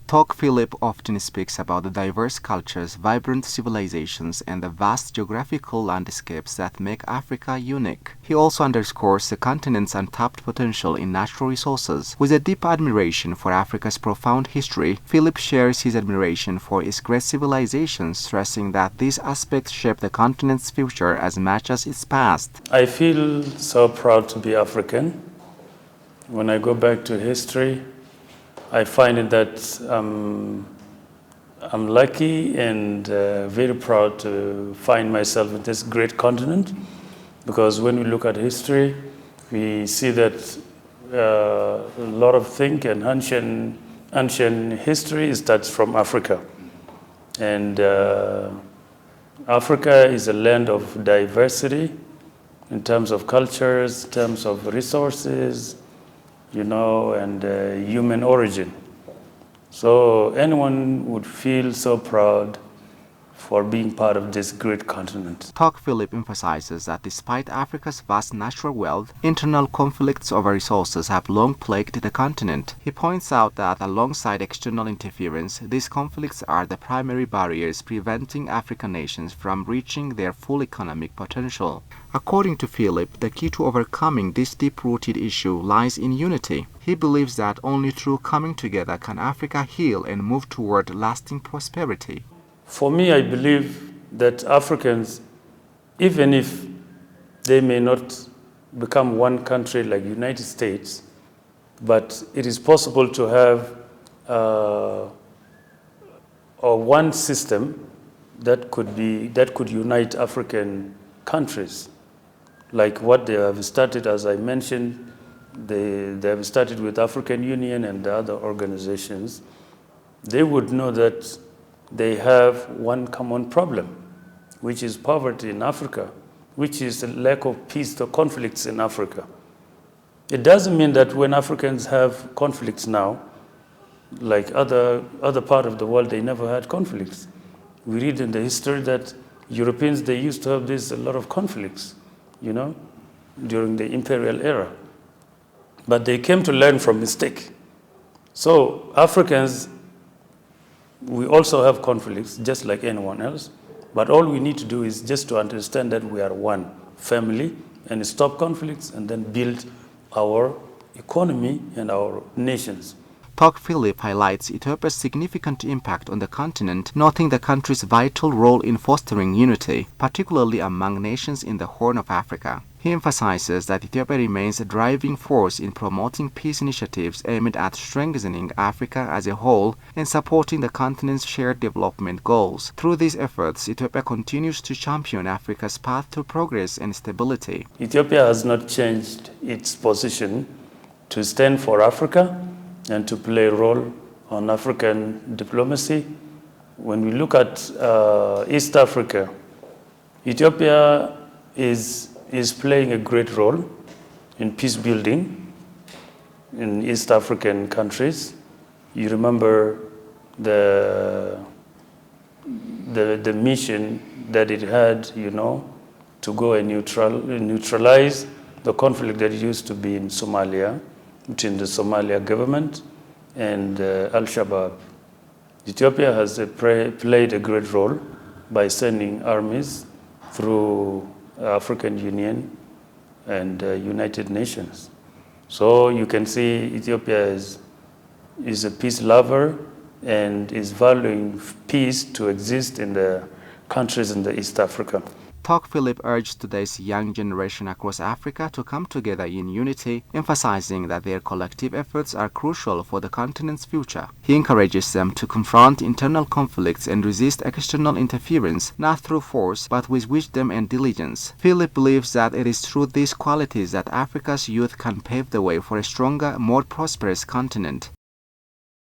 Thok Philip often speaks about the diverse cultures, vibrant civilizations, and the vast geographical landscapes that make Africa unique. He also underscores the continent's untapped potential in natural resources. With a deep admiration for Africa's profound history, Philip shares his admiration for its great civilizations, stressing that these aspects shape the continent's future as much as its past. I feel so proud to be African. When I go back to history, I find it that I'm lucky and very proud to find myself in this great continent, because when we look at history, we see that a lot of things and ancient history starts from Africa. And Africa is a land of diversity in terms of cultures, in terms of resources, and human origin. So anyone would feel so proud for being part of this great continent. Thok Philip emphasizes that despite Africa's vast natural wealth, internal conflicts over resources have long plagued the continent. He points out that alongside external interference, these conflicts are the primary barriers preventing African nations from reaching their full economic potential. According to Philip, the key to overcoming this deep-rooted issue lies in unity. He believes that only through coming together can Africa heal and move toward lasting prosperity. For me, I believe that Africans, even if they may not become one country like the United States, but it is possible to have one system that could unite African countries, like what they have started. As I mentioned, they have started with African Union and the other organizations. They would know that they have one common problem, which is poverty in Africa, which is the lack of peace or conflicts in Africa. It doesn't mean that when Africans have conflicts now, like other part of the world, they never had conflicts. We read in the history that Europeans, they used to have a lot of conflicts, during the imperial era. But they came to learn from mistake. So Africans, we also have conflicts, just like anyone else. But all we need to do is just to understand that we are one family and stop conflicts and then build our economy and our nations. Thok Philip highlights Ethiopia's significant impact on the continent, noting the country's vital role in fostering unity, particularly among nations in the Horn of Africa. He emphasizes that Ethiopia remains a driving force in promoting peace initiatives aimed at strengthening Africa as a whole and supporting the continent's shared development goals. Through these efforts, Ethiopia continues to champion Africa's path to progress and stability. Ethiopia has not changed its position to stand for Africa and to play a role on African diplomacy. When we look at East Africa, Ethiopia is playing a great role in peace building in East African countries. You remember the mission that it had, to go and neutralize the conflict that used to be in Somalia, between the Somalia government and Al-Shabaab. Ethiopia has played a great role by sending armies through African Union and United Nations. So you can see Ethiopia is a peace lover and is valuing peace to exist in the countries in the East Africa. Thok Philip urged today's young generation across Africa to come together in unity, emphasizing that their collective efforts are crucial for the continent's future. He encourages them to confront internal conflicts and resist external interference, not through force, but with wisdom and diligence. Philip believes that it is through these qualities that Africa's youth can pave the way for a stronger, more prosperous continent.